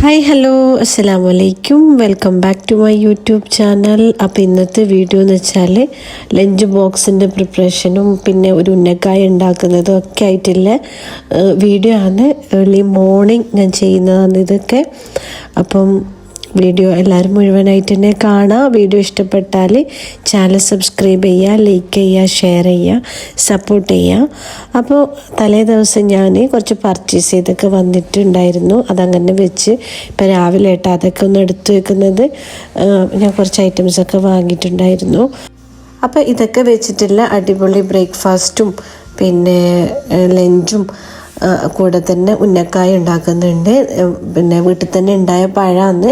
Hi hello അസ്സലാമു അലൈക്കും welcome back to my YouTube channel. അപ്പോൾ ഇന്നത്തെ വീഡിയോ എന്ന് വെച്ചാൽ ലഞ്ച് ബോക്സിൻ്റെ പ്രിപ്പറേഷനും പിന്നെ ഒരു ഉന്നക്കായ ഉണ്ടാക്കുന്നതും ഒക്കെ ആയിട്ടുള്ള വീഡിയോ ആണ്. ഏർലി മോർണിംഗ് ഞാൻ ചെയ്യുന്നതാണ് ഇതൊക്കെ. അപ്പം വീഡിയോ എല്ലാവരും മുഴുവനായിട്ട് തന്നെ കാണുക. വീഡിയോ ഇഷ്ടപ്പെട്ടാൽ ചാനൽ സബ്സ്ക്രൈബ് ചെയ്യുക, ലൈക്ക് ചെയ്യുക, ഷെയർ ചെയ്യുക, സപ്പോർട്ട് ചെയ്യുക. അപ്പോൾ തലേ ദിവസം ഞാൻ കുറച്ച് പർച്ചേസ് ചെയ്തൊക്കെ വന്നിട്ടുണ്ടായിരുന്നു. അതങ്ങനെ വെച്ച് ഇപ്പോൾ രാവിലെ ആയിട്ട് അതൊക്കെ ഒന്ന് എടുത്തു വെക്കുന്നത്. ഞാൻ കുറച്ച് ഐറ്റംസൊക്കെ വാങ്ങിയിട്ടുണ്ടായിരുന്നു. അപ്പോൾ ഇതൊക്കെ വെച്ചിട്ടുള്ള അടിപൊളി ബ്രേക്ക്ഫാസ്റ്റും പിന്നെ ലഞ്ചും കൂടെ തന്നെ ഉന്നക്കായ ഉണ്ടാക്കുന്നുണ്ട്. പിന്നെ വീട്ടിൽ തന്നെ ഉണ്ടായ പഴമാണ്.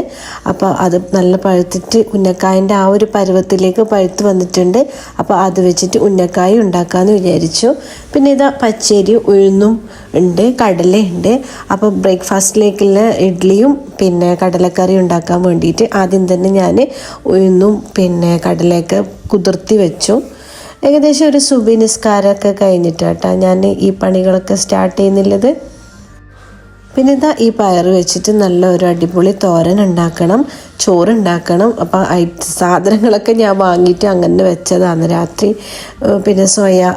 അപ്പോൾ അത് നല്ല പഴുത്തിട്ട് ഉന്നക്കായൻ്റെ ആ ഒരു പരുവത്തിലേക്ക് പഴുത്ത് വന്നിട്ടുണ്ട്. അപ്പോൾ അത് വെച്ചിട്ട് ഉന്നക്കായ ഉണ്ടാക്കാമെന്ന് വിചാരിച്ചു. പിന്നെ ഇതാ പച്ചരി ഉഴുന്നും ഉണ്ട്, കടലയുണ്ട്. അപ്പോൾ ബ്രേക്ക്ഫാസ്റ്റിലേക്കുള്ള ഇഡ്ഡലിയും പിന്നെ കടലക്കറി ഉണ്ടാക്കാൻ വേണ്ടിയിട്ട് ആദ്യം തന്നെ ഞാൻ ഉഴുന്നും പിന്നെ കടലയൊക്കെ കുതിർത്തി വെച്ചു. ഏകദേശം ഒരു സുബഹി നിസ്കാരമൊക്കെ കഴിഞ്ഞിട്ടാട്ടോ ഞാൻ ഈ പണികളൊക്കെ സ്റ്റാർട്ട് ചെയ്യുന്നുള്ളത്. പിന്നെ ഇതാ ഈ പയർ വെച്ചിട്ട് നല്ല ഒരു അടിപൊളി തോരൻ ഉണ്ടാക്കണം, ചോറുണ്ടാക്കണം. അപ്പോൾ സാധനങ്ങളൊക്കെ ഞാൻ വാങ്ങിയിട്ട് അങ്ങനെ വെച്ചതാണ് രാത്രി. പിന്നെ സോയ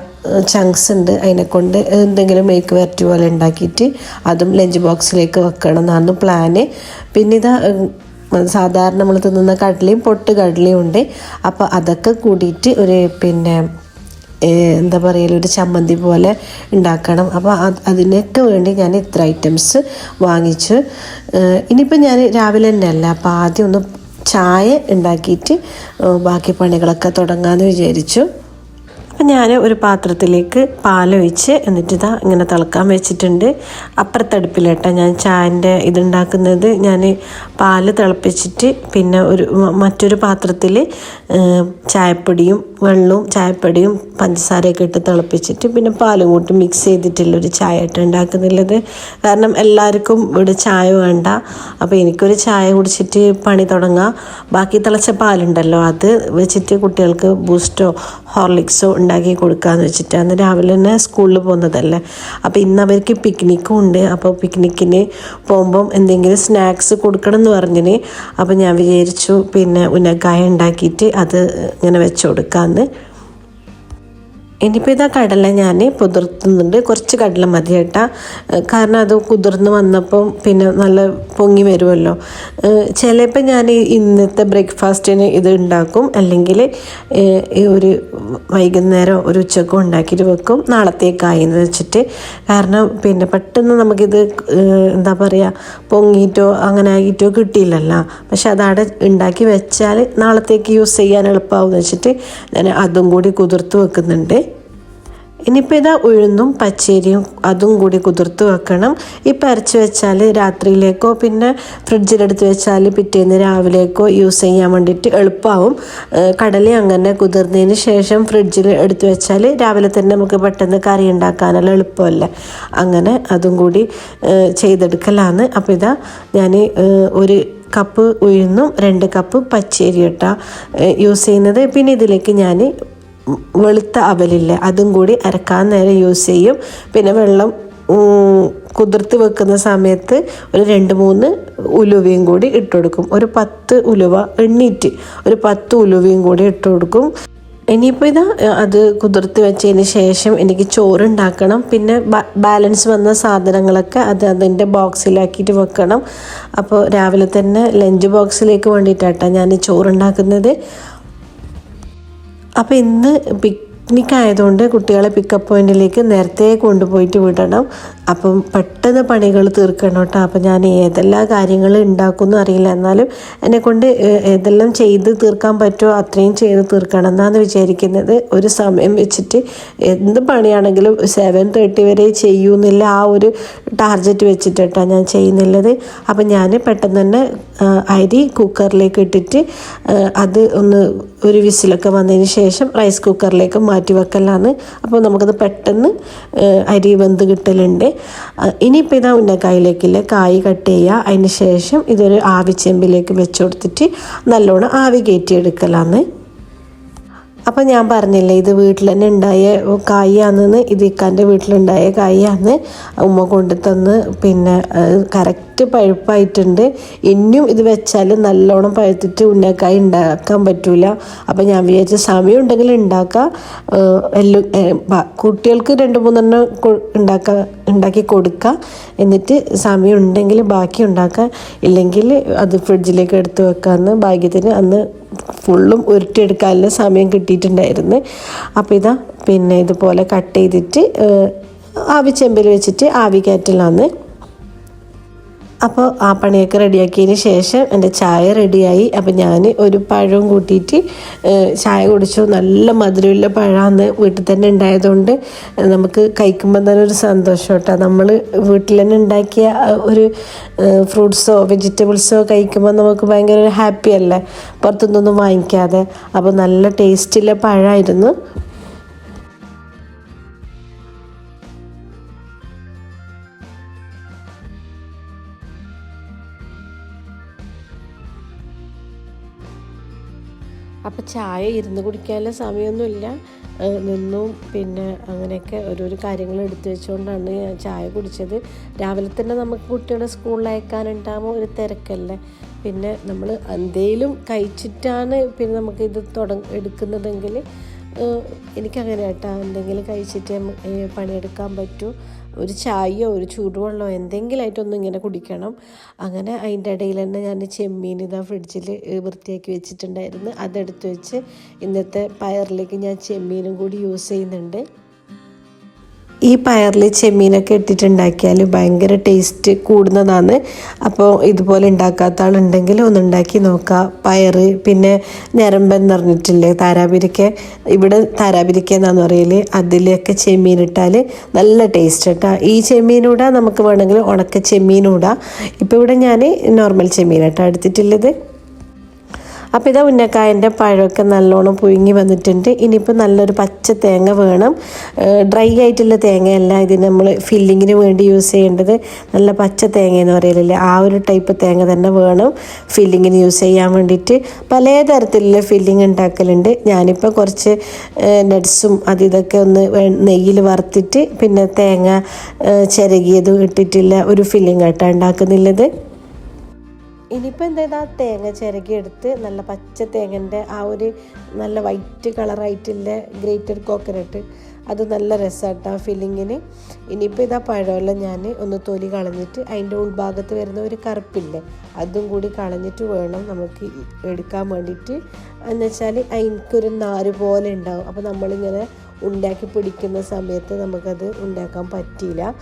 ചങ്ക്സ് ഉണ്ട്, അതിനെക്കൊണ്ട് എന്തെങ്കിലും മേക്ക് വരട്ടി പോലെ ഉണ്ടാക്കിയിട്ട് അതും ലഞ്ച് ബോക്സിലേക്ക് വെക്കണം എന്നാണ് പ്ലാന്. പിന്നെ ഇതാ സാധാരണ നമ്മൾ തിന്നുന്ന കടലയും പൊട്ട് കടലയും ഉണ്ട്. അപ്പോൾ അതൊക്കെ കൂടിയിട്ട് ഒരു പിന്നെ എന്താ പറയുക ഒരു ചമ്മന്തി പോലെ ഉണ്ടാക്കണം. അപ്പോൾ അതിനൊക്കെ വേണ്ടി ഞാൻ ഇത്ര ഐറ്റംസ് വാങ്ങിച്ചു. ഇനിയിപ്പോൾ ഞാൻ രാവിലെ തന്നെ അല്ല, അപ്പോൾ ആദ്യം ഒന്ന് ചായ ഉണ്ടാക്കിയിട്ട് ബാക്കി പണികളൊക്കെ തുടങ്ങാമെന്ന് വിചാരിച്ചു. അപ്പം ഞാൻ ഒരു പാത്രത്തിലേക്ക് പാലൊഴിച്ച് എന്നിട്ട് ഇതാ ഇങ്ങനെ തിളക്കാൻ വെച്ചിട്ടുണ്ട്. അപ്പുറത്തടുപ്പിലേട്ടാ ഞാൻ ചായൻ്റെ ഇതുണ്ടാക്കുന്നത്. ഞാൻ പാല് തിളപ്പിച്ചിട്ട് പിന്നെ മറ്റൊരു പാത്രത്തിൽ ചായപ്പൊടിയും വെള്ളവും ചായപ്പൊടിയും പഞ്ചസാരയൊക്കെ ഇട്ട് തിളപ്പിച്ചിട്ട് പിന്നെ പാലും കൂട്ടി മിക്സ് ചെയ്തിട്ടുള്ളൊരു ചായ ആയിട്ട് ഉണ്ടാക്കുന്നുള്ളത്. കാരണം എല്ലാവർക്കും ഇവിടെ ചായ വേണ്ട. അപ്പോൾ എനിക്കൊരു ചായ കുടിച്ചിട്ട് പണി തുടങ്ങാം. ബാക്കി തിളച്ച പാലുണ്ടല്ലോ അത് വെച്ചിട്ട് കുട്ടികൾക്ക് ബൂസ്റ്റോ ഹോർലിക്സോ ഉണ്ടാക്കി കൊടുക്കാമെന്ന് വെച്ചിട്ടാണ്. രാവിലെ തന്നെ സ്കൂളിൽ പോകുന്നതല്ലേ. അപ്പോൾ ഇന്ന് അവർക്ക് പിക്നിക്കും ഉണ്ട്. അപ്പോൾ പിക്നിക്കിന് പോകുമ്പം എന്തെങ്കിലും സ്നാക്സ് കൊടുക്കണം എന്ന് പറഞ്ഞിന്. അപ്പോൾ ഞാൻ വിചാരിച്ചു പിന്നെ ഉന്നക്കായ ഉണ്ടാക്കിയിട്ട് അത് ഇങ്ങനെ വെച്ച് കൊടുക്കാമെന്ന്. ഇനിയിപ്പോൾ ഇതാ കടല ഞാൻ പുതിർത്തുന്നുണ്ട്. കുറച്ച് കടല മതി കേട്ടാ, കാരണം അത് കുതിർന്ന് വന്നപ്പം പിന്നെ നല്ല പൊങ്ങി വരുമല്ലോ. ചിലപ്പോൾ ഞാൻ ഇന്നത്തെ ബ്രേക്ക്ഫാസ്റ്റിന് ഇത് ഉണ്ടാക്കും, അല്ലെങ്കിൽ ഒരു വൈകുന്നേരം ഒരു ഉച്ചക്കും ഉണ്ടാക്കിയിട്ട് വെക്കും നാളത്തേക്കായെന്ന് വെച്ചിട്ട്. കാരണം പിന്നെ പെട്ടെന്ന് നമുക്കിത് എന്താ പറയുക പൊങ്ങിയിട്ടോ അങ്ങനെ ആയിട്ടോ കിട്ടിയില്ലല്ലോ. പക്ഷെ അതവിടെ ഉണ്ടാക്കി വെച്ചാൽ നാളത്തേക്ക് യൂസ് ചെയ്യാൻ എളുപ്പമാവുമെന്ന് വെച്ചിട്ട് ഞാൻ അതും കൂടി കുതിർത്ത് വെക്കുന്നുണ്ട്. ഇനിയിപ്പോൾ ഇതാ ഉഴുന്നും പച്ചരിയും അതും കൂടി കുതിർത്ത് വെക്കണം. ഇപ്പം അരച്ച് വെച്ചാൽ രാത്രിയിലേക്കോ പിന്നെ ഫ്രിഡ്ജിലെടുത്ത് വെച്ചാൽ പിറ്റേന്ന് രാവിലേക്കോ യൂസ് ചെയ്യാൻ വേണ്ടിയിട്ട് എളുപ്പമാവും. കടല അങ്ങനെ കുതിർന്നതിന് ശേഷം ഫ്രിഡ്ജിൽ എടുത്ത് വെച്ചാൽ രാവിലെ തന്നെ നമുക്ക് പെട്ടെന്ന് കറി ഉണ്ടാക്കാനെല്ലാം എളുപ്പമല്ലേ. അങ്ങനെ അതും കൂടി ചെയ്തെടുക്കലാണ്. അപ്പോൾ ഇതാ ഞാൻ ഒരു കപ്പ് ഉഴുന്നും 2 കപ്പ് പച്ചരി ഇട്ടാ യൂസ് ചെയ്യുന്നത്. പിന്നെ ഇതിലേക്ക് ഞാൻ വെളുത്ത അവലില്ലേ അതും കൂടി അരക്കാൻ നേരം യൂസ് ചെയ്യും. പിന്നെ വെള്ളം കുതിർത്ത് വെക്കുന്ന സമയത്ത് ഒരു 2-3 ഉലുവയും കൂടി ഇട്ട് കൊടുക്കും. ഒരു 10 ഉലുവ എണ്ണീറ്റ് ഒരു 10 ഉലുവയും കൂടി ഇട്ട് കൊടുക്കും. ഇനിയിപ്പോൾ ഇതാ അത് കുതിർത്ത് വെച്ചതിന് ശേഷം എനിക്ക് ചോറുണ്ടാക്കണം. പിന്നെ ബാലൻസ് വന്ന സാധനങ്ങളൊക്കെ അതിൻ്റെ ബോക്സിലാക്കിയിട്ട് വെക്കണം. അപ്പോൾ രാവിലെ തന്നെ ലഞ്ച് ബോക്സിലേക്ക് വേണ്ടിയിട്ടാട്ടോ ഞാൻ ചോറുണ്ടാക്കുന്നത്. അപ്പോൾ ഇന്ന് പിക്നിക്കായതുകൊണ്ട് കുട്ടികളെ പിക്കപ്പ് പോയിന്റിലേക്ക് നേരത്തെ കൊണ്ടുപോയിട്ട് വിടണം. അപ്പം പെട്ടെന്ന് പണികൾ തീർക്കണം കേട്ടോ. അപ്പം ഞാൻ ഏതെല്ലാം കാര്യങ്ങൾ ഉണ്ടാക്കുമെന്ന് അറിയില്ല, എന്നാലും എന്നെക്കൊണ്ട് ഏതെല്ലാം ചെയ്ത് തീർക്കാൻ പറ്റുമോ അത്രയും ചെയ്ത് തീർക്കണം എന്നാണ് വിചാരിക്കുന്നത്. ഒരു സമയം വെച്ചിട്ട് എന്ത് പണിയാണെങ്കിലും 7:30 വരെ ചെയ്യുന്നില്ല, ആ ഒരു ടാർഗറ്റ് വെച്ചിട്ടാണ് ഞാൻ ചെയ്യുന്നുള്ളത്. അപ്പം ഞാൻ പെട്ടെന്ന് തന്നെ അരി കുക്കറിലേക്ക് ഇട്ടിട്ട് അത് ഒരു വിസിലൊക്കെ വന്നതിന് ശേഷം റൈസ് കുക്കറിലേക്ക് മാറ്റി വെക്കലാണ്. അപ്പോൾ നമുക്കത് പെട്ടെന്ന് അരി വെന്ത് കിട്ടലുണ്ട്. ഇനിയിപ്പോൾ ഇതാ ഉന്നക്കായിലേക്കുള്ള കായ് കട്ട് ചെയ്യുക. അതിന് ശേഷം ഇതൊരു ആവിച്ചെമ്പിലേക്ക് വെച്ച് കൊടുത്തിട്ട് നല്ലോണം ആവി കയറ്റിയെടുക്കലാണ്. അപ്പം ഞാൻ പറഞ്ഞില്ലേ ഇത് വീട്ടിൽ തന്നെ ഉണ്ടായ കായാണെന്ന്, ഇത് ഇക്കാൻ്റെ വീട്ടിലുണ്ടായ കായാന്ന് ഉമ്മ കൊണ്ടു തന്ന്. പിന്നെ കറക്റ്റ് പഴുപ്പായിട്ടുണ്ട്. ഇനിയും ഇത് വെച്ചാൽ നല്ലോണം പഴുത്തിട്ട് ഉന്നക്കായ ഉണ്ടാക്കാൻ പറ്റൂല. അപ്പം ഞാൻ വിചാരിച്ച സമയം ഉണ്ടെങ്കിൽ ഉണ്ടാക്കാം. കുട്ടികൾക്ക് 2-3 ഉണ്ടാക്കി കൊടുക്കുക. എന്നിട്ട് സമയം ഉണ്ടെങ്കിൽ ബാക്കി ഉണ്ടാക്കുക, ഇല്ലെങ്കിൽ അത് ഫ്രിഡ്ജിലേക്ക് എടുത്ത് വെക്കാമെന്ന്. ഭാഗ്യത്തിന് അന്ന് ഫുള്ളും ഉരുട്ടിയെടുക്കാനുള്ള സമയം കിട്ടിയിട്ടുണ്ടായിരുന്നു. അപ്പോൾ ഇതാ പിന്നെ ഇതുപോലെ കട്ട് ചെയ്തിട്ട് ആവിച്ചെമ്പിൽ വെച്ചിട്ട് ആവി കയറ്റലാണ്. അപ്പോൾ ആ പണിയൊക്കെ റെഡിയാക്കിയതിന് ശേഷം എൻ്റെ ചായ റെഡിയായി. അപ്പോൾ ഞാൻ ഒരു പഴവും കൂട്ടിയിട്ട് ചായ കുടിച്ചു. നല്ല മധുരമുള്ള പഴമാണ്, വീട്ടിൽ തന്നെ ഉണ്ടായതുകൊണ്ട് നമുക്ക് കഴിക്കുമ്പോൾ തന്നെ ഒരു സന്തോഷം കേട്ടോ. നമ്മൾ വീട്ടിൽ തന്നെ ഉണ്ടാക്കിയ ഒരു ഫ്രൂട്ട്സോ വെജിറ്റബിൾസോ കഴിക്കുമ്പോൾ നമുക്ക് ഭയങ്കര ഒരു ഹാപ്പി അല്ലേ, പുറത്തുനിന്നൊന്നും വാങ്ങിക്കാതെ. അപ്പോൾ നല്ല ടേസ്റ്റുള്ള പഴമായിരുന്നു. അപ്പോൾ ചായ ഇരുന്ന് കുടിക്കാനുള്ള സമയമൊന്നുമില്ല, നിന്നും പിന്നെ അങ്ങനെയൊക്കെ ഓരോരോ കാര്യങ്ങൾ എടുത്തു വെച്ചുകൊണ്ടാണ് ഞാൻ ചായ കുടിച്ചത്. രാവിലെ തന്നെ നമുക്ക് കുട്ടികളെ സ്കൂളിൽ അയക്കാനുണ്ടാകുമ്പോൾ ഒരു തിരക്കല്ലേ. പിന്നെ നമ്മൾ എന്തെങ്കിലും കഴിച്ചിട്ടാണ് പിന്നെ നമുക്കിത് എടുക്കുന്നതെങ്കിൽ എനിക്കങ്ങനെ കേട്ടോ, എന്തെങ്കിലും കഴിച്ചിട്ട് പണിയെടുക്കാൻ പറ്റൂ. ഒരു ചായയോ ഒരു ചൂടുവെള്ളമോ എന്തെങ്കിലുമായിട്ടൊന്നും ഇങ്ങനെ കുടിക്കണം. അങ്ങനെ അതിൻ്റെ ഇടയിൽ തന്നെ ഞാൻ ചെമ്മീൻ ഇതാ ഫ്രിഡ്ജിൽ വൃത്തിയാക്കി വെച്ചിട്ടുണ്ടായിരുന്നു. അതെടുത്ത് വെച്ച് ഇന്നത്തെ പയറിലേക്ക് ഞാൻ ചെമ്മീനും കൂടി യൂസ് ചെയ്യുന്നുണ്ട്. ഈ പയറിൽ ചെമ്മീനൊക്കെ ഇട്ടിട്ടുണ്ടാക്കിയാൽ ഭയങ്കര ടേസ്റ്റ് കൂടുന്നതാണ്. അപ്പോൾ ഇതുപോലെ ഉണ്ടാക്കാത്ത ആളുണ്ടെങ്കിൽ ഒന്ന് ഉണ്ടാക്കി നോക്കുക. പയർ പിന്നെ ഞരമ്പെന്ന് പറഞ്ഞിട്ടില്ലേ താരാപിരിക്ക, ഇവിടെ താരാപിരിക്ക എന്നാന്ന് പറയല്, അതിലൊക്കെ ചെമ്മീനിട്ടാൽ നല്ല ടേസ്റ്റ് കേട്ടോ. ഈ ചെമ്മീനൂടാ, നമുക്ക് വേണമെങ്കിൽ ഉണക്ക ചെമ്മീനൂടാ. ഇപ്പോൾ ഇവിടെ ഞാൻ നോർമൽ ചെമ്മീനാട്ടോ എടുത്തിട്ടുള്ളത്. അപ്പോൾ ഇതാ ഉന്നക്കായൻ്റെ പഴമൊക്കെ നല്ലോണം പുഴുങ്ങി വന്നിട്ടുണ്ട്. ഇനിയിപ്പോൾ നല്ലൊരു പച്ച തേങ്ങ വേണം, ഡ്രൈ ആയിട്ടുള്ള തേങ്ങയല്ല. ഇത് നമ്മൾ ഫില്ലിങ്ങിന് വേണ്ടി യൂസ് ചെയ്യേണ്ടത് നല്ല പച്ച തേങ്ങ എന്ന് പറയലില്ലേ, ആ ഒരു ടൈപ്പ് തേങ്ങ തന്നെ വേണം ഫില്ലിങ്ങിന് യൂസ് ചെയ്യാൻ വേണ്ടിയിട്ട്. പലതരത്തിലുള്ള ഫില്ലിങ് ഉണ്ടാക്കലുണ്ട്. ഞാനിപ്പോൾ കുറച്ച് നട്ട്സും ഇതൊക്കെ ഒന്ന് നെയ്യിൽ വറുത്തിട്ട് പിന്നെ തേങ്ങ ചിരകിയതും ഇട്ടിട്ടുള്ള ഒരു ഫില്ലിങ് ആയിട്ടാണ് ഉണ്ടാക്കുന്നുള്ളത്. ഇനിയിപ്പോൾ എന്താ തേങ്ങ ചിരകിയെടുത്ത് നല്ല പച്ച തേങ്ങൻ്റെ ആ ഒരു നല്ല വൈറ്റ് കളറായിട്ടുള്ള ഗ്രേറ്റഡ് കോക്കനട്ട്, അത് നല്ല രസമായിട്ട് ആ ഫില്ലിങ്ങിന്. ഇനിയിപ്പോൾ ഇതാ പഴമെല്ലാം ഞാൻ ഒന്ന് തൊലി കളഞ്ഞിട്ട് അതിൻ്റെ ഉൾഭാഗത്ത് വരുന്ന ഒരു കറുപ്പില്ലേ അതും കൂടി കളഞ്ഞിട്ട് വേണം നമുക്ക് എടുക്കാൻ വേണ്ടിയിട്ട്. എന്നുവെച്ചാൽ അതിനൊരു നാര് പോലെ ഉണ്ടാവും. അപ്പോൾ നമ്മളിങ്ങനെ ഉണ്ടാക്കി പിടിക്കുന്ന സമയത്ത് നമുക്കത് ഉണ്ടാക്കാൻ പറ്റിയില്ല.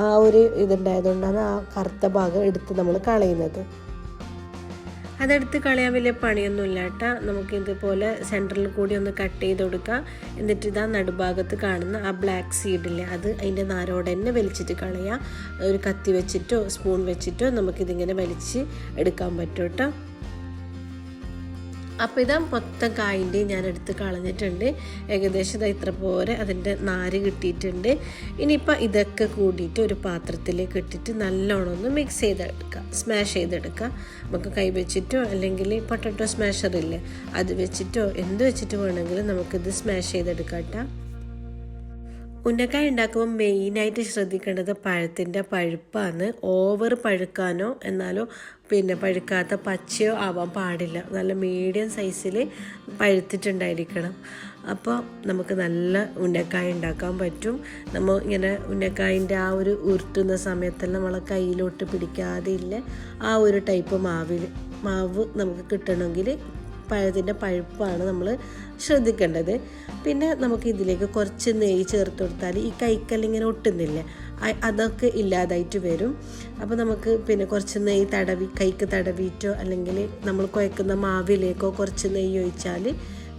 ആ ഒരു ഇതുണ്ടായതുകൊണ്ടാണ് ആ കറുത്ത ഭാഗം എടുത്ത് നമ്മൾ കളയുന്നത്. അതെടുത്ത് കളയാൻ വലിയ പണിയൊന്നുമില്ല കേട്ടോ. നമുക്കിതുപോലെ സെൻറ്ററിൽ കൂടി ഒന്ന് കട്ട് ചെയ്ത് കൊടുക്കുക. എന്നിട്ട് ഇതാ നടുഭാഗത്ത് കാണുന്ന ആ ബ്ലാക്ക് സീഡില്ലേ, അത് അതിൻ്റെ നാരോടെ തന്നെ വലിച്ചിട്ട് കളയുക. ഒരു കത്തി വെച്ചിട്ടോ സ്പൂൺ വെച്ചിട്ടോ നമുക്കിതിങ്ങനെ വലിച്ച് എടുക്കാൻ പറ്റും കേട്ടോ. അപ്പോൾ ഇതാ മൊത്തം കായിൻ്റെ ഞാൻ എടുത്ത് കളഞ്ഞിട്ടുണ്ട്. ഏകദേശം ഇത്ര പോരെ അതിൻ്റെ നാര് കിട്ടിയിട്ടുണ്ട്. ഇനിയിപ്പോൾ ഇതൊക്കെ കൂടിയിട്ട് ഒരു പാത്രത്തിലേക്ക് ഇട്ടിട്ട് നല്ലോണം ഒന്ന് മിക്സ് ചെയ്തെടുക്കുക, സ്മാഷ് ചെയ്തെടുക്കുക. നമുക്ക് കൈ വെച്ചിട്ടോ അല്ലെങ്കിൽ പൊട്ടറ്റോ സ്മാഷറില്ലേ അത് വെച്ചിട്ടോ എന്ത് വെച്ചിട്ട് വേണമെങ്കിലും നമുക്കിത് സ്മാഷ് ചെയ്തെടുക്കാം കേട്ടോ. ഉന്നക്കായ ഉണ്ടാക്കുമ്പോൾ മെയിനായിട്ട് ശ്രദ്ധിക്കേണ്ടത് പഴത്തിൻ്റെ പഴുപ്പാണ്. ഓവർ പഴുക്കാനോ എന്നാലോ പിന്നെ പഴുക്കാത്ത പച്ചയോ ആവാൻ പാടില്ല. നല്ല മീഡിയം സൈസിൽ പഴുത്തിട്ടുണ്ടായിരിക്കണം. അപ്പോൾ നമുക്ക് നല്ല ഉന്നക്കായ ഉണ്ടാക്കാൻ പറ്റും. നമ്മൾ ഇങ്ങനെ ഉന്നക്കായൻ്റെ ആ ഒരു ഉരുട്ടുന്ന സമയത്തെല്ലാം നമ്മളെ കയ്യിലോട്ട് പിടിക്കാതെ ഇല്ല ആ ഒരു ടൈപ്പ് മാവ് നമുക്ക് കിട്ടണമെങ്കിൽ പഴത്തിൻ്റെ പഴുപ്പാണ് നമ്മൾ ശ്രദ്ധിക്കേണ്ടത്. പിന്നെ നമുക്ക് ഇതിലേക്ക് കുറച്ച് നെയ്യ് ചേർത്ത് കൊടുത്താൽ ഈ കൈക്കല്ലിങ്ങനെ ഒട്ടുന്നില്ല, അതൊക്കെ ഇല്ലാതായിട്ട് വരും. അപ്പോൾ നമുക്ക് പിന്നെ കുറച്ച് നെയ്യ് കൈക്ക് തടവിയിട്ടോ അല്ലെങ്കിൽ നമ്മൾ കുഴക്കുന്ന മാവിലേക്കോ കുറച്ച് നെയ്യ് ഒഴിച്ചാൽ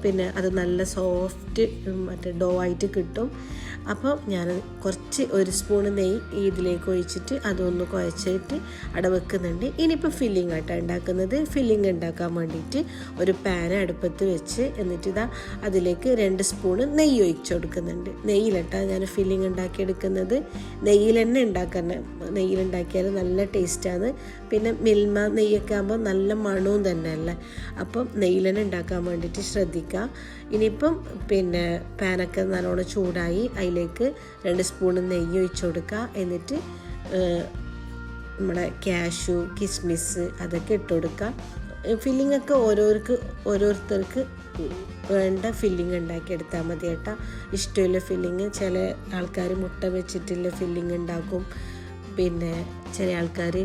പിന്നെ അത് നല്ല സോഫ്റ്റ് ഡോ ആയിട്ട് കിട്ടും. അപ്പോൾ ഞാൻ കുറച്ച് ഒരു സ്പൂൺ നെയ്യ് ഇതിലേക്ക് ഒഴിച്ചിട്ട് അതൊന്ന് കുഴച്ചിട്ട് അവിടെ വെക്കുന്നുണ്ട്. ഇനിയിപ്പോൾ ഫില്ലിംഗ് ആയിട്ടാണ് ഉണ്ടാക്കുന്നത്. ഫില്ലിംഗ് ഉണ്ടാക്കാൻ വേണ്ടിയിട്ട് ഒരു പാൻ അടുപ്പത്ത് വെച്ച് എന്നിട്ട് അതിലേക്ക് 2 സ്പൂണ് നെയ്യ് ഒഴിച്ചു കൊടുക്കുന്നുണ്ട്. നെയ്യിലിട്ടാണ് ഞാൻ ഫില്ലിംഗ് ഉണ്ടാക്കിയെടുക്കുന്നത്. നെയ്യിൽ തന്നെ നെയ്യിലുണ്ടാക്കിയാൽ നല്ല ടേസ്റ്റാണ്. പിന്നെ മിൽമ നെയ്യൊക്കെ ആകുമ്പോൾ നല്ല മണവും തന്നെ അല്ലേ. അപ്പം നെയ്യിൽ തന്നെ ഉണ്ടാക്കാൻ വേണ്ടിയിട്ട് ശ്രദ്ധിക്കുക. വയ്ക്കുക. ഇനിയിപ്പം പിന്നെ പാനൊക്കെ നല്ലോണം ചൂടായി അതിലേക്ക് 2 സ്പൂൺ നെയ്യ് ഒഴിച്ച് കൊടുക്കുക. എന്നിട്ട് നമ്മുടെ കാഷ്യൂ കിസ്മിസ് അതൊക്കെ ഇട്ട് കൊടുക്കുക. ഫില്ലിംഗ് ഒക്കെ ഓരോരുത്തർക്ക് വേണ്ട ഫില്ലിംഗ് ഉണ്ടാക്കിയെടുത്താൽ മതി കേട്ടോ. ഇഷ്ടമുള്ള ഫില്ലിങ്, ചില ആൾക്കാർ മുട്ട വെച്ചിട്ടുള്ള ഫില്ലിംഗ് ഉണ്ടാക്കും, പിന്നെ ചില ആൾക്കാർ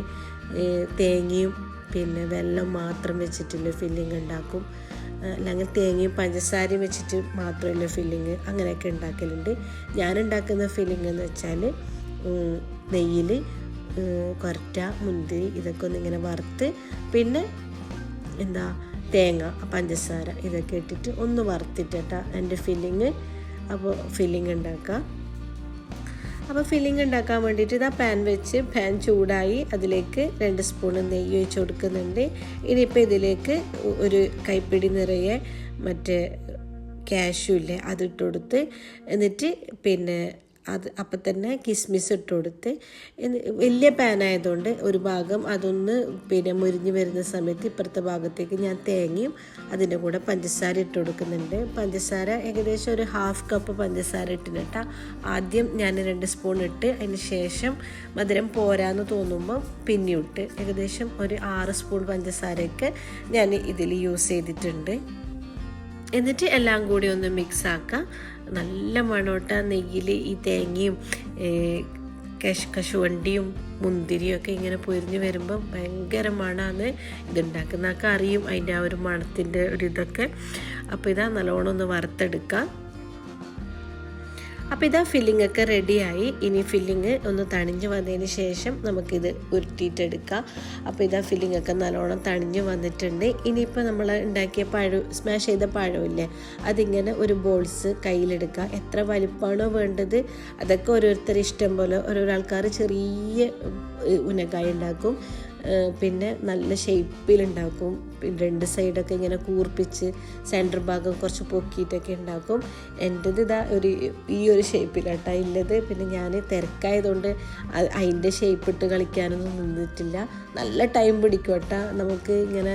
തേങ്ങയും പിന്നെ വെള്ളം മാത്രം വെച്ചിട്ടുള്ള ഫില്ലിംഗ് ഉണ്ടാക്കും, അല്ലെങ്കിൽ തേങ്ങയും പഞ്ചസാരയും വെച്ചിട്ട് മാത്രമുള്ള ഫില്ലിങ് അങ്ങനെയൊക്കെ ഉണ്ടാക്കലുണ്ട്. ഞാനുണ്ടാക്കുന്ന ഫില്ലിംഗ് എന്ന് വെച്ചാൽ നെയ്യിൽ കൊരറ്റ മുന്തിരി ഇതൊക്കെ ഒന്നിങ്ങനെ വറുത്ത് പിന്നെ തേങ്ങ പഞ്ചസാര ഇതൊക്കെ ഇട്ടിട്ട് ഒന്ന് വറുത്തിട്ടാ എൻ്റെ ഫില്ലിങ്. അപ്പോൾ ഫില്ലിങ് ഉണ്ടാക്കാം. അപ്പോൾ ഫില്ലിങ് ഉണ്ടാക്കാൻ വേണ്ടിയിട്ട് പാൻ വെച്ച് പാൻ ചൂടായി അതിലേക്ക് 2 സ്പൂൺ നെയ്യ് ഒഴിച്ച് കൊടുക്കുന്നുണ്ട്. ഇനിയിപ്പോൾ ഇതിലേക്ക് ഒരു കൈപ്പിടി നിറയെ മറ്റേ കാഷ്യൂ ഇല്ലേ അതിട്ട് കൊടുത്ത്, എന്നിട്ട് പിന്നെ അപ്പം തന്നെ കിസ്മിസ് ഇട്ട് കൊടുത്ത്, വലിയ പാനായതുകൊണ്ട് ഒരു ഭാഗം അതൊന്ന് പിന്നെ മുരിഞ്ഞ് വരുന്ന സമയത്ത് ഇപ്പുറത്തെ ഭാഗത്തേക്ക് ഞാൻ തേങ്ങയും അതിൻ്റെ കൂടെ പഞ്ചസാര ഇട്ട് കൊടുക്കുന്നുണ്ട്. പഞ്ചസാര ഏകദേശം ഒരു 1/2 കപ്പ് പഞ്ചസാര ഇട്ടിട്ടാ ആദ്യം ഞാൻ 2 സ്പൂൺ ഇട്ട്, അതിന് ശേഷം മധുരം പോരാന്ന് തോന്നുമ്പോൾ പിന്നെയും ഇട്ട് ഏകദേശം ഒരു 6 സ്പൂൺ പഞ്ചസാരയൊക്കെ ഞാൻ ഇതിൽ യൂസ് ചെയ്തിട്ടുണ്ട്. എന്നിട്ട് എല്ലാം കൂടി ഒന്ന് മിക്സ് ആക്കാം. നല്ല മണോട്ട നെയ്യിൽ ഈ തേങ്ങയും കശുവണ്ടിയും മുന്തിരിയും ഒക്കെ ഇങ്ങനെ പൊരിഞ്ഞ് വരുമ്പോൾ ഭയങ്കര മണമാണ്. ഇതുണ്ടാക്കുന്നതൊക്കെ അറിയും അതിൻ്റെ ആ ഒരു മണത്തിൻ്റെ ഒരു ഇതൊക്കെ. അപ്പോൾ ഇതാ നല്ലോണം ഒന്ന് വറുത്തെടുക്കാം. അപ്പോൾ ഇതാ ഫില്ലിംഗ് ഒക്കെ റെഡിയായി. ഇനി ഫില്ലിങ് ഒന്ന് തണിഞ്ഞ് വന്നതിന് ശേഷം നമുക്കിത് ഉരുട്ടിയിട്ടെടുക്കാം. അപ്പോൾ ഇതാ ഫില്ലിംഗ് ഒക്കെ നല്ലോണം തണിഞ്ഞ് വന്നിട്ടുണ്ട്. ഇനിയിപ്പോൾ നമ്മൾ ഉണ്ടാക്കിയ സ്മാഷ് ചെയ്ത പഴമില്ലേ അതിങ്ങനെ ഒരു ബോൾസ് കയ്യിലെടുക്കുക. എത്ര വലിപ്പമാണോ വേണ്ടത് അതൊക്കെ ഓരോരുത്തർ ഇഷ്ടം പോലെ. ഓരോരോ ആൾക്കാർ ചെറിയ ഉന്നക്കായ ഉണ്ടാക്കും, പിന്നെ നല്ല ഷേപ്പിലുണ്ടാക്കും, പിന്നെ 2 സൈഡൊക്കെ ഇങ്ങനെ കൂർപ്പിച്ച് സെൻറ്റർ ഭാഗം കുറച്ച് പൊക്കിയിട്ടൊക്കെ ഉണ്ടാക്കും. എൻ്റെത് ഇതാ ഈ ഒരു ഷേപ്പിലാട്ടാ ഉള്ളത്. പിന്നെ ഞാൻ തിരക്കായതുകൊണ്ട് അതിൻ്റെ ഷേപ്പിട്ട് കളിക്കാനൊന്നും നിന്നിട്ടില്ല. നല്ല ടൈം പിടിക്കും കേട്ടോ നമുക്ക് ഇങ്ങനെ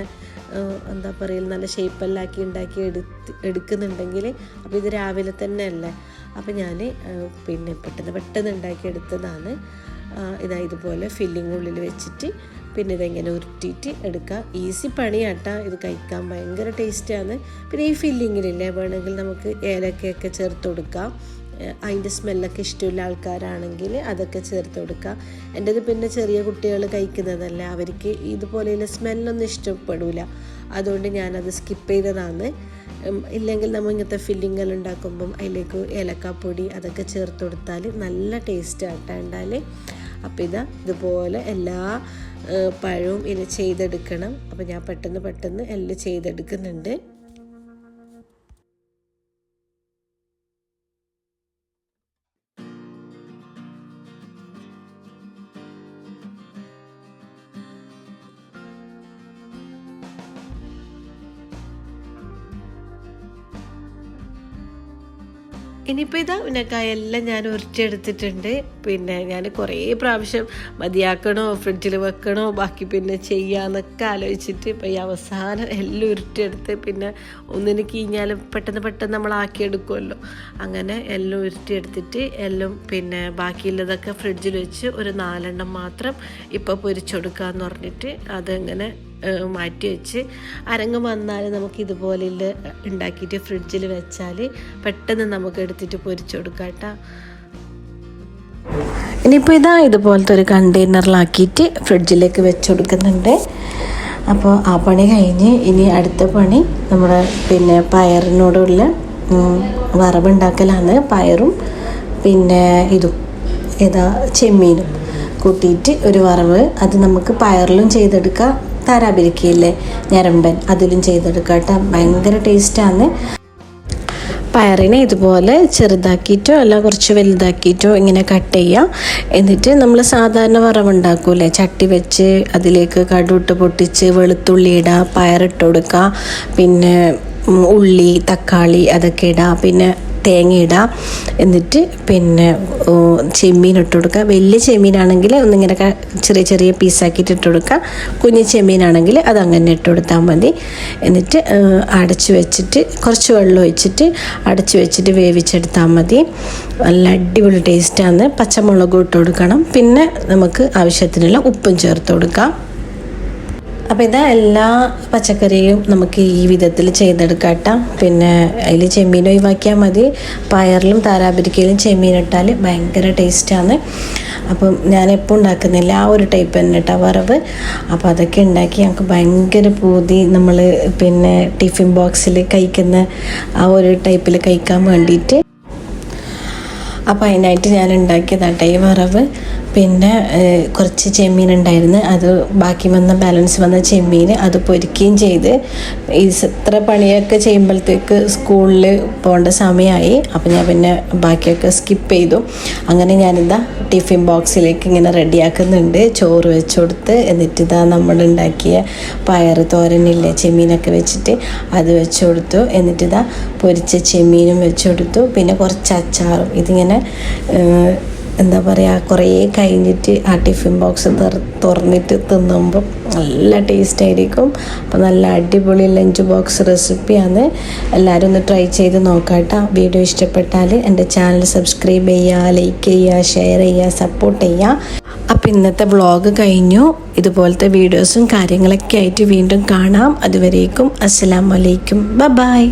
എന്താ പറയുക നല്ല ഷേപ്പെല്ലാം ഉണ്ടാക്കി എടുക്കുന്നുണ്ടെങ്കിൽ. അപ്പോൾ ഇത് രാവിലെ തന്നെ അല്ലേ, അപ്പോൾ ഞാൻ പിന്നെ പെട്ടെന്ന് ഉണ്ടാക്കിയെടുത്തതാണ്. ഇതാ ഇതുപോലെ ഫില്ലിംഗ് ഉള്ളിൽ വെച്ചിട്ട് പിന്നെ ഇതെങ്ങനെ ഉരുട്ടിയിട്ട് എടുക്കുക. ഈസി പണിയാട്ടാ, ഇത് കഴിക്കാൻ ഭയങ്കര ടേസ്റ്റാണ്. പിന്നെ ഈ ഫില്ലിങ്ങിലില്ലേ വേണമെങ്കിൽ നമുക്ക് ഏലക്കയൊക്കെ ചേർത്ത് കൊടുക്കാം. അതിൻ്റെ സ്മെല്ലൊക്കെ ഇഷ്ടമുള്ള ആൾക്കാരാണെങ്കിൽ അതൊക്കെ ചേർത്ത് കൊടുക്കുക. എൻ്റെത് പിന്നെ ചെറിയ കുട്ടികൾ കഴിക്കുന്നതല്ല, അവർക്ക് ഇതുപോലെയുള്ള സ്മെല്ലൊന്നും ഇഷ്ടപ്പെടില്ല, അതുകൊണ്ട് ഞാനത് സ്കിപ്പ് ചെയ്തതാണ്. ഇല്ലെങ്കിൽ നമ്മൾ ഇങ്ങനത്തെ ഫില്ലിങ്ങൾ ഉണ്ടാക്കുമ്പം അതിലേക്ക് ഏലക്കാപ്പൊടി അതൊക്കെ ചേർത്ത് കൊടുത്താൽ നല്ല ടേസ്റ്റാട്ടാ ഉണ്ടാൽ. അപ്പോൾ ഇതുപോലെ എല്ലാ പഴവും ഇനി ചെയ്തെടുക്കണം. അപ്പോൾ ഞാൻ പെട്ടെന്ന് എല്ലാം ചെയ്തെടുക്കുന്നുണ്ട്. ഇനിയിപ്പോൾ ഉന്നക്കായ എല്ലാം ഞാൻ ഉരുട്ടിയെടുത്തിട്ടുണ്ട്. പിന്നെ ഞാൻ കുറേ പ്രാവശ്യം മതിയാക്കണോ ഫ്രിഡ്ജിൽ വെക്കണോ ബാക്കി പിന്നെ ചെയ്യാന്നൊക്കെ ആലോചിച്ചിട്ട് ഇപ്പോൾ ഈ അവസാനം എല്ലാം ഉരുട്ടിയെടുത്ത് പിന്നെ ഒന്നിന് കീഞ്ഞാൽ പെട്ടെന്ന് നമ്മൾ ആക്കിയെടുക്കുമല്ലോ, അങ്ങനെ എല്ലാം ഉരുട്ടിയെടുത്തിട്ട് എല്ലാം പിന്നെ ബാക്കിയുള്ളതൊക്കെ ഫ്രിഡ്ജിൽ വെച്ച് ഒരു 4 എണ്ണം മാത്രം ഇപ്പോൾ പൊരിച്ചെടുക്കാമെന്ന് പറഞ്ഞിട്ട് അതങ്ങനെ മാറ്റി വെച്ച് അരങ്ങ് വന്നാൽ നമുക്ക് ഇതുപോലെ ഉണ്ടാക്കിയിട്ട് ഫ്രിഡ്ജിൽ വെച്ചാൽ പെട്ടെന്ന് നമുക്ക് എടുത്തിട്ട് പൊരിച്ചു കൊടുക്കാം കേട്ടോ. ഇനിയിപ്പോൾ ഇതുപോലത്തെ ഒരു കണ്ടെയ്നറിലാക്കിയിട്ട് ഫ്രിഡ്ജിലേക്ക് വെച്ച് കൊടുക്കുന്നുണ്ട്. അപ്പോൾ ആ പണി കഴിഞ്ഞ് ഇനി അടുത്ത പണി നമ്മുടെ പിന്നെ പയറിനോടുള്ള വറവുണ്ടാക്കലാണ്. പയറും പിന്നെ ചെമ്മീനും കൂട്ടിയിട്ട് ഒരു വറവ്. അത് നമുക്ക് പയറിലും ചെയ്തെടുക്കാം, താരാബിരിക്കയില്ലേ ഞരമ്പൻ അതിലും ചെയ്തെടുക്കാം കേട്ടോ. ഭയങ്കര ടേസ്റ്റാണ്. പയറിനെ ഇതുപോലെ ചെറുതാക്കിയിട്ടോ അല്ല കുറച്ച് വലുതാക്കിയിട്ടോ ഇങ്ങനെ കട്ട് ചെയ്യാം. എന്നിട്ട് നമ്മൾ സാധാരണ വറവുണ്ടാക്കൂലേ, ചട്ടി വെച്ച് അതിലേക്ക് കടുവിട്ട് പൊട്ടിച്ച് വെളുത്തുള്ളി ഇടുക, പയറിട്ട് കൊടുക്കുക, പിന്നെ ഉള്ളി തക്കാളി അതൊക്കെ ഇടുക, പിന്നെ തേങ്ങ ഇടുക. എന്നിട്ട് പിന്നെ ചെമ്മീൻ ഇട്ട് കൊടുക്കുക. വലിയ ചെമ്മീനാണെങ്കിൽ ഒന്നിങ്ങനെ ചെറിയ ചെറിയ പീസാക്കിയിട്ട് ഇട്ട് കൊടുക്കുക. കുഞ്ഞു ചെമ്മീനാണെങ്കിൽ അത് അങ്ങനെ ഇട്ട് കൊടുത്താൽ മതി. എന്നിട്ട് അടച്ചു വെച്ചിട്ട് കുറച്ച് വെള്ളം ഒഴിച്ചിട്ട് അടച്ചു വെച്ചിട്ട് വേവിച്ചെടുത്താൽ മതി. നല്ല അടിപൊളി ടേസ്റ്റാണ്. പച്ചമുളകും ഇട്ട് കൊടുക്കണം. പിന്നെ നമുക്ക് ആവശ്യത്തിനുള്ള ഉപ്പും ചേർത്ത് കൊടുക്കാം. അപ്പോൾ ഇതാ എല്ലാ പച്ചക്കറിയും നമുക്ക് ഈ വിധത്തിൽ ചെയ്തെടുക്കാം. പിന്നെ അതിൽ ചെമ്മീൻ ഒഴിവാക്കിയാൽ മതി. പയറിലും താരാപരിക്കയിലും ചെമ്മീൻ ഇട്ടാൽ ഭയങ്കര ടേസ്റ്റാണ്. അപ്പം ഞാനെപ്പോൾ ഉണ്ടാക്കുന്നില്ല, ആ ഒരു ടൈപ്പ് തന്നെ കേട്ടോ വറവ്. അപ്പോൾ അതൊക്കെ ഉണ്ടാക്കി ഞങ്ങൾക്ക് ഭയങ്കര പൂതി. നമ്മൾ പിന്നെ ടിഫിൻ ബോക്സിൽ കഴിക്കുന്ന ആ ഒരു ടൈപ്പിൽ കഴിക്കാൻ വേണ്ടിയിട്ട്. അപ്പോൾ അതിനായിട്ട് ഞാൻ ഉണ്ടാക്കിയതാട്ടെ ഈ വറവ്. പിന്നെ കുറച്ച് ചെമ്മീൻ ഉണ്ടായിരുന്നു, അത് ബാക്കി വന്ന ബാലൻസ് വന്ന ചെമ്മീൻ അത് പൊരിക്കുകയും ചെയ്ത്. ഇത്ര പണിയൊക്കെ ചെയ്യുമ്പോഴത്തേക്ക് സ്കൂളിൽ പോകേണ്ട സമയമായി. അപ്പോൾ ഞാൻ പിന്നെ ബാക്കിയൊക്കെ സ്കിപ്പ് ചെയ്തു. അങ്ങനെ ഞാനിതാ ടിഫിൻ ബോക്സിലേക്ക് ഇങ്ങനെ റെഡിയാക്കുന്നുണ്ട്. ചോറ് വെച്ച് കൊടുത്ത് എന്നിട്ട് ഇതാ നമ്മളുണ്ടാക്കിയ പയർ തോരനില്ലേ ചെമ്മീനൊക്കെ വെച്ചിട്ട് അത് വെച്ച് കൊടുത്തു. എന്നിട്ടിതാ പൊരിച്ച ചെമ്മീനും വെച്ച് കൊടുത്തു. പിന്നെ കുറച്ച് അച്ചാറും. ഇതിങ്ങനെ എന്താ പറയുക, കുറേ കഴിഞ്ഞിട്ട് ആ ടിഫിൻ ബോക്സ് തുറന്നിട്ട് തിന്നുമ്പോൾ നല്ല ടേസ്റ്റ് ആയിരിക്കും. അപ്പോൾ നല്ല അടിപൊളി ലഞ്ച് ബോക്സ് റെസിപ്പിയാണ്. എല്ലാവരും ഒന്ന് ട്രൈ ചെയ്ത് നോക്കാട്ടോ. വീഡിയോ ഇഷ്ടപ്പെട്ടാൽ എൻ്റെ ചാനൽ സബ്സ്ക്രൈബ് ചെയ്യുക, ലൈക്ക് ചെയ്യുക, ഷെയർ ചെയ്യുക, സപ്പോർട്ട് ചെയ്യുക. അപ്പോൾ ഇന്നത്തെ വ്ളോഗ് കഴിഞ്ഞു. ഇതുപോലത്തെ വീഡിയോസും കാര്യങ്ങളൊക്കെ ആയിട്ട് വീണ്ടും കാണാം. അതുവരേക്കും അസ്സലാമു അലൈക്കും. ബൈ.